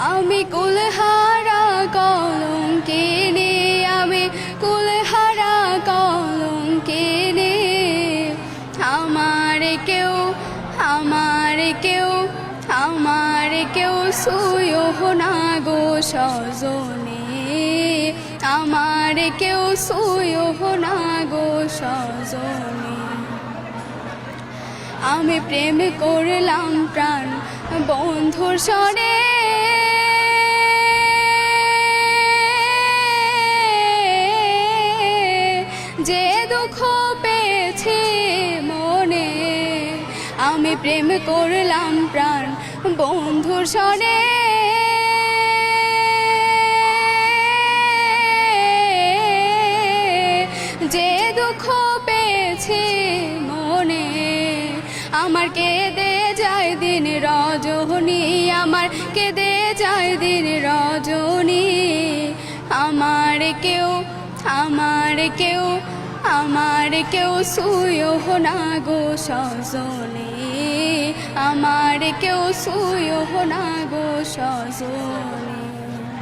আমি কুলহারা কলঙ্কিনী, আমি কুলহারা কলঙ্কিনী। আমার কেউ আমার কেউ আমার কেউ সুয়ো না গো সজনী, আমার কেউ সুয়ো না গো সজনী। আমি প্রেম করলাম প্রাণ বন্ধুর সনে, যে দুঃখ পেয়েছি মনে। আমি প্রেম করলাম প্রাণ বন্ধুর সনে, যে দুঃখ পেয়েছি মনে। আমার কেঁদে যায় দিন রজনী, আমার কেঁদে যায় দিন রজনী। আমার কেউ আমার কেউ আমার কেউ সুয়ো না গো সজনী, আমার কেউ সুয়ো না গো সজনী।